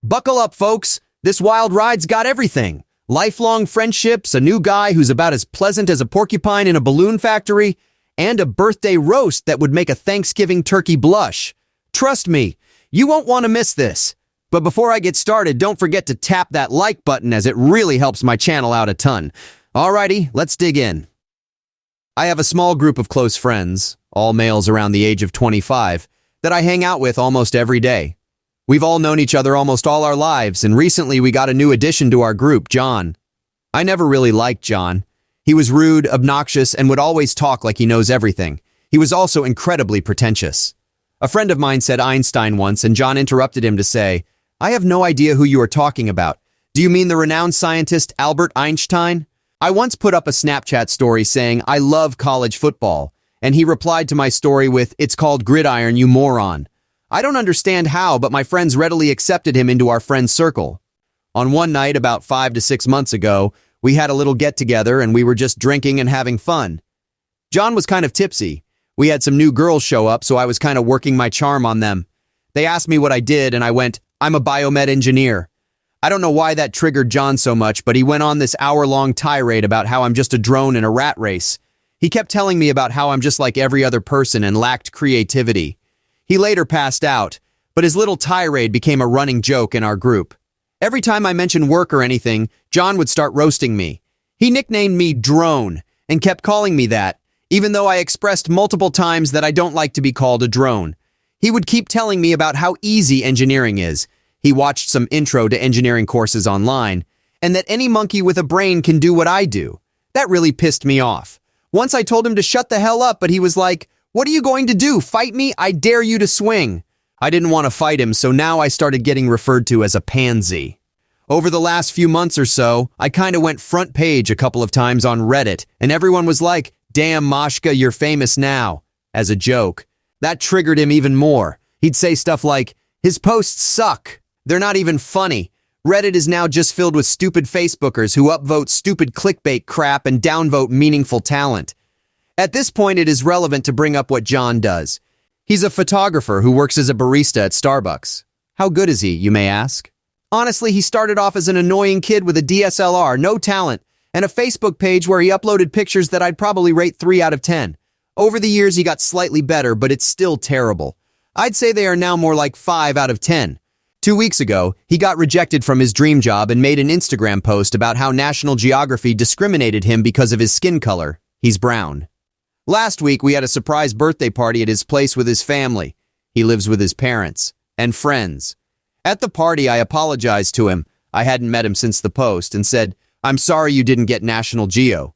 Buckle up, folks. This wild ride's got everything. Lifelong friendships, a new guy who's about as pleasant as a porcupine in a balloon factory, and a birthday roast that would make a Thanksgiving turkey blush. Trust me, you won't want to miss this. But before I get started, don't forget to tap that like button as it really helps my channel out a ton. Alrighty, let's dig in. I have a small group of close friends, all males around the age of 25, that I hang out with almost every day. We've all known each other almost all our lives, and recently we got a new addition to our group, John. I never really liked John. He was rude, obnoxious, and would always talk like he knows everything. He was also incredibly pretentious. A friend of mine said Einstein once, and John interrupted him to say, "I have no idea who you are talking about. Do you mean the renowned scientist Albert Einstein?" I once put up a Snapchat story saying, "I love college football," and he replied to my story with, "It's called gridiron, you moron." I don't understand how, but my friends readily accepted him into our friend circle. On one night about 5 to 6 months ago, we had a little get-together and we were just drinking and having fun. John was kind of tipsy. We had some new girls show up, so I was kind of working my charm on them. They asked me what I did, and I went, "I'm a biomed engineer." I don't know why that triggered John so much, but he went on this hour-long tirade about how I'm just a drone in a rat race. He kept telling me about how I'm just like every other person and lacked creativity. He later passed out, but his little tirade became a running joke in our group. Every time I mentioned work or anything, John would start roasting me. He nicknamed me Drone and kept calling me that, even though I expressed multiple times that I don't like to be called a drone. He would keep telling me about how easy engineering is. He watched some intro to engineering courses online, and that any monkey with a brain can do what I do. That really pissed me off. Once I told him to shut the hell up, but he was like, "What are you going to do? Fight me? I dare you to swing." I didn't want to fight him, so now I started getting referred to as a pansy. Over the last few months or so, I kind of went front page a couple of times on Reddit, and everyone was like, "Damn, Mashka, you're famous now," as a joke. That triggered him even more. He'd say stuff like, "His posts suck. They're not even funny. Reddit is now just filled with stupid Facebookers who upvote stupid clickbait crap and downvote meaningful talent." At this point, it is relevant to bring up what John does. He's a photographer who works as a barista at Starbucks. How good is he, you may ask? Honestly, he started off as an annoying kid with a DSLR, no talent, and a Facebook page where he uploaded pictures that I'd probably rate 3 out of 10. Over the years, he got slightly better, but it's still terrible. I'd say they are now more like 5 out of 10. 2 weeks ago, he got rejected from his dream job and made an Instagram post about how National Geography discriminated him because of his skin color. He's brown. Last week, we had a surprise birthday party at his place with his family. He lives with his parents and friends. At the party, I apologized to him. I hadn't met him since the post and said, "I'm sorry you didn't get National Geo."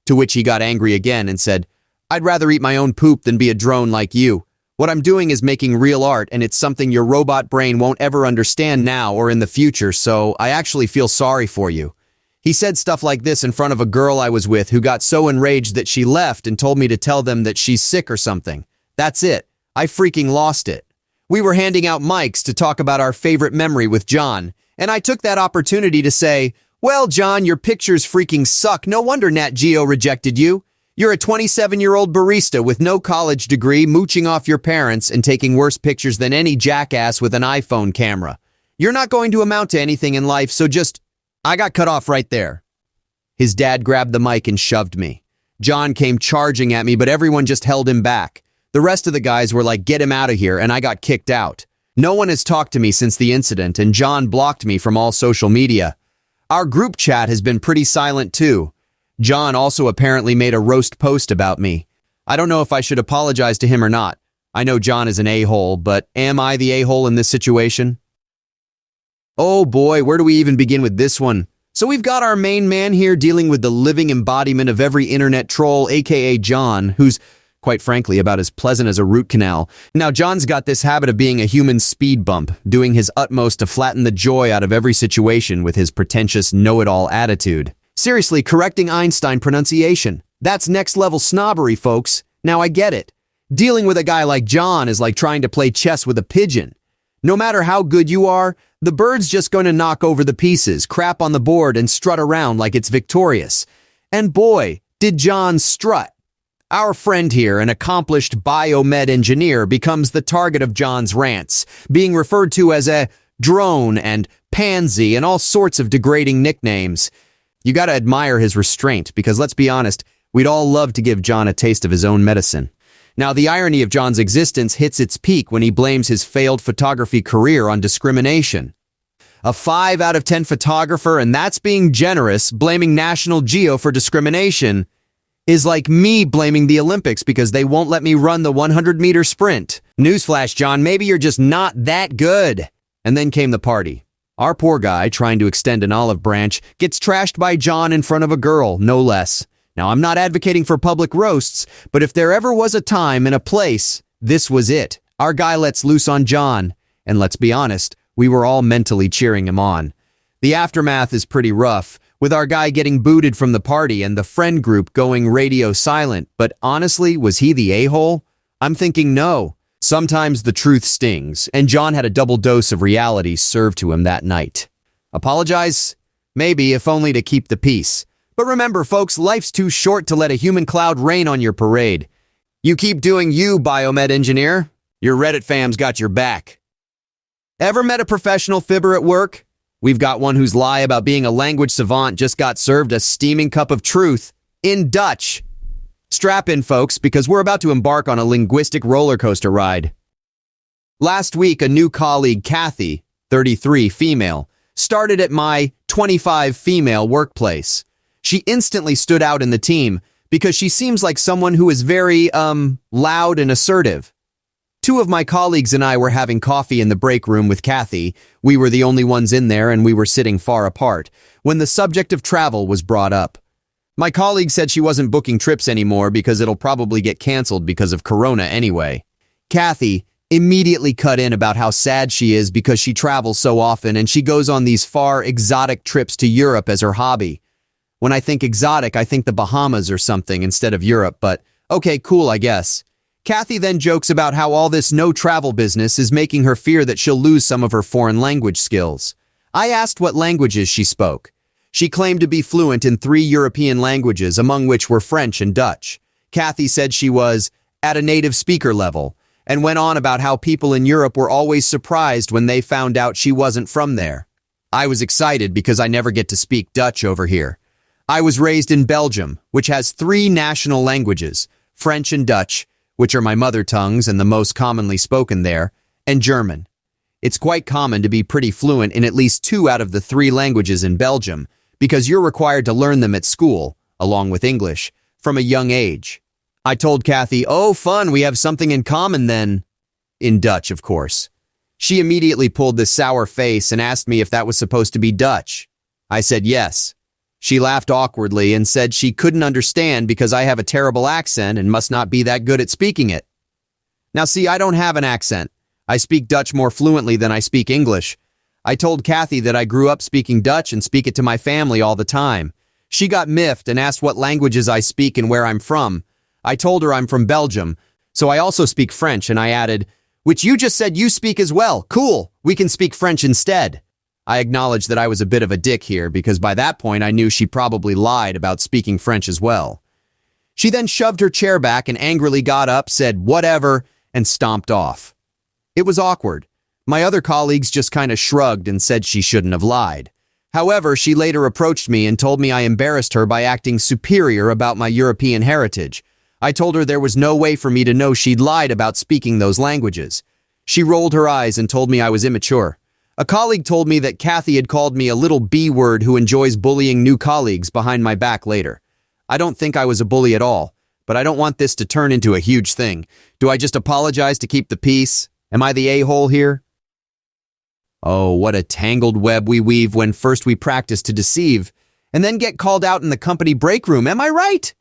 To which he got angry again and said, "I'd rather eat my own poop than be a drone like you. What I'm doing is making real art, and it's something your robot brain won't ever understand now or in the future, so I actually feel sorry for you." He said stuff like this in front of a girl I was with who got so enraged that she left and told me to tell them that she's sick or something. That's it. I freaking lost it. We were handing out mics to talk about our favorite memory with John, and I took that opportunity to say, "Well, John, your pictures freaking suck. No wonder Nat Geo rejected you. You're a 27-year-old barista with no college degree, mooching off your parents and taking worse pictures than any jackass with an iPhone camera. You're not going to amount to anything in life, so just..." I got cut off right there. His dad grabbed the mic and shoved me. John came charging at me, but everyone just held him back. The rest of the guys were like, "Get him out of here," and I got kicked out. No one has talked to me since the incident, and John blocked me from all social media. Our group chat has been pretty silent too. John also apparently made a roast post about me. I don't know if I should apologize to him or not. I know John is an a-hole, but am I the a-hole in this situation? Oh boy, where do we even begin with this one? So we've got our main man here dealing with the living embodiment of every internet troll, aka John, who's, quite frankly, about as pleasant as a root canal. Now, John's got this habit of being a human speed bump, doing his utmost to flatten the joy out of every situation with his pretentious know-it-all attitude. Seriously, correcting Einstein pronunciation. That's next-level snobbery, folks. Now, I get it. Dealing with a guy like John is like trying to play chess with a pigeon. No matter how good you are, the bird's just going to knock over the pieces, crap on the board, and strut around like it's victorious. And boy, did John strut. Our friend here, an accomplished biomed engineer, becomes the target of John's rants, being referred to as a drone and pansy and all sorts of degrading nicknames. You gotta admire his restraint, because let's be honest, we'd all love to give John a taste of his own medicine. Now, the irony of John's existence hits its peak when he blames his failed photography career on discrimination. A 5 out of 10 photographer, and that's being generous, blaming National Geo for discrimination, is like me blaming the Olympics because they won't let me run the 100-meter sprint. Newsflash, John, maybe you're just not that good. And then came the party. Our poor guy, trying to extend an olive branch, gets trashed by John in front of a girl, no less. Now, I'm not advocating for public roasts, but if there ever was a time and a place, this was it. Our guy lets loose on John, and let's be honest, we were all mentally cheering him on. The aftermath is pretty rough, with our guy getting booted from the party and the friend group going radio silent, but honestly, was he the a-hole? I'm thinking no. Sometimes the truth stings, and John had a double dose of reality served to him that night. Apologize? Maybe, if only to keep the peace. But remember, folks, life's too short to let a human cloud rain on your parade. You keep doing you, biomed engineer. Your Reddit fam's got your back. Ever met a professional fibber at work? We've got one whose lie about being a language savant just got served a steaming cup of truth in Dutch. Strap in, folks, because we're about to embark on a linguistic roller coaster ride. Last week, a new colleague, Kathy, 33, female, started at my 25 female workplace. She instantly stood out in the team because she seems like someone who is very, loud and assertive. 2 of my colleagues and I were having coffee in the break room with Kathy. We were the only ones in there and we were sitting far apart when the subject of travel was brought up. My colleague said she wasn't booking trips anymore because it'll probably get canceled because of Corona anyway. Kathy immediately cut in about how sad she is because she travels so often and she goes on these far exotic trips to Europe as her hobby. When I think exotic, I think the Bahamas or something instead of Europe, but okay, cool, I guess. Kathy then jokes about how all this no-travel business is making her fear that she'll lose some of her foreign language skills. I asked what languages she spoke. She claimed to be fluent in 3 European languages, among which were French and Dutch. Kathy said she was at a native speaker level, and went on about how people in Europe were always surprised when they found out she wasn't from there. I was excited because I never get to speak Dutch over here. I was raised in Belgium, which has 3 national languages, French and Dutch, which are my mother tongues and the most commonly spoken there, and German. It's quite common to be pretty fluent in at least 2 out of the 3 languages in Belgium, because you're required to learn them at school, along with English, from a young age. I told Kathy, oh, fun, we have something in common then. In Dutch, of course. She immediately pulled this sour face and asked me if that was supposed to be Dutch. I said yes. She laughed awkwardly and said she couldn't understand because I have a terrible accent and must not be that good at speaking it. Now see, I don't have an accent. I speak Dutch more fluently than I speak English. I told Kathy that I grew up speaking Dutch and speak it to my family all the time. She got miffed and asked what languages I speak and where I'm from. I told her I'm from Belgium, so I also speak French, and I added, which you just said you speak as well. Cool, we can speak French instead. I acknowledged that I was a bit of a dick here because by that point I knew she probably lied about speaking French as well. She then shoved her chair back and angrily got up, said whatever, and stomped off. It was awkward. My other colleagues just kind of shrugged and said she shouldn't have lied. However, she later approached me and told me I embarrassed her by acting superior about my European heritage. I told her there was no way for me to know she'd lied about speaking those languages. She rolled her eyes and told me I was immature. A colleague told me that Kathy had called me a little B-word who enjoys bullying new colleagues behind my back later. I don't think I was a bully at all, but I don't want this to turn into a huge thing. Do I just apologize to keep the peace? Am I the a-hole here? Oh, what a tangled web we weave when first we practice to deceive, and then get called out in the company break room, am I right?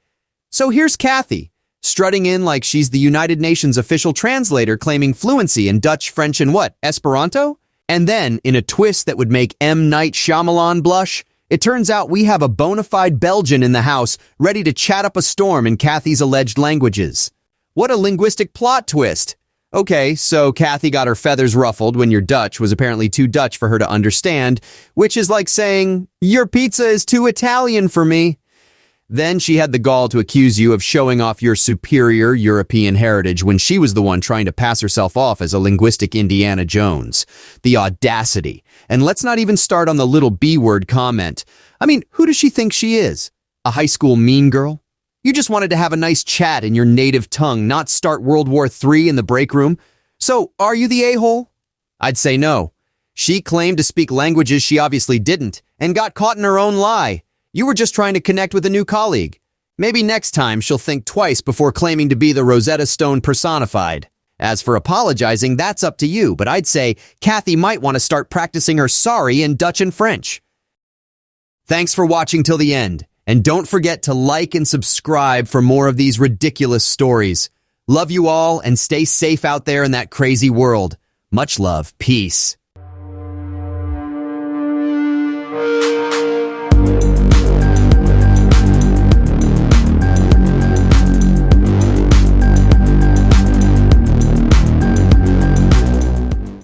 So here's Kathy, strutting in like she's the United Nations official translator claiming fluency in Dutch, French, and what, Esperanto? And then, in a twist that would make M. Night Shyamalan blush, it turns out we have a bona fide Belgian in the house ready to chat up a storm in Kathy's alleged languages. What a linguistic plot twist. Okay, so Kathy got her feathers ruffled when your Dutch was apparently too Dutch for her to understand, which is like saying, your pizza is too Italian for me. Then she had the gall to accuse you of showing off your superior European heritage when she was the one trying to pass herself off as a linguistic Indiana Jones. The audacity. And let's not even start on the little B-word comment. I mean, who does she think she is? A high school mean girl? You just wanted to have a nice chat in your native tongue, not start World War III in the break room. So, are you the a-hole? I'd say no. She claimed to speak languages she obviously didn't, and got caught in her own lie. You were just trying to connect with a new colleague. Maybe next time she'll think twice before claiming to be the Rosetta Stone personified. As for apologizing, that's up to you, but I'd say Kathy might want to start practicing her sorry in Dutch and French. Thanks for watching till the end, and don't forget to like and subscribe for more of these ridiculous stories. Love you all, and stay safe out there in that crazy world. Much love. Peace.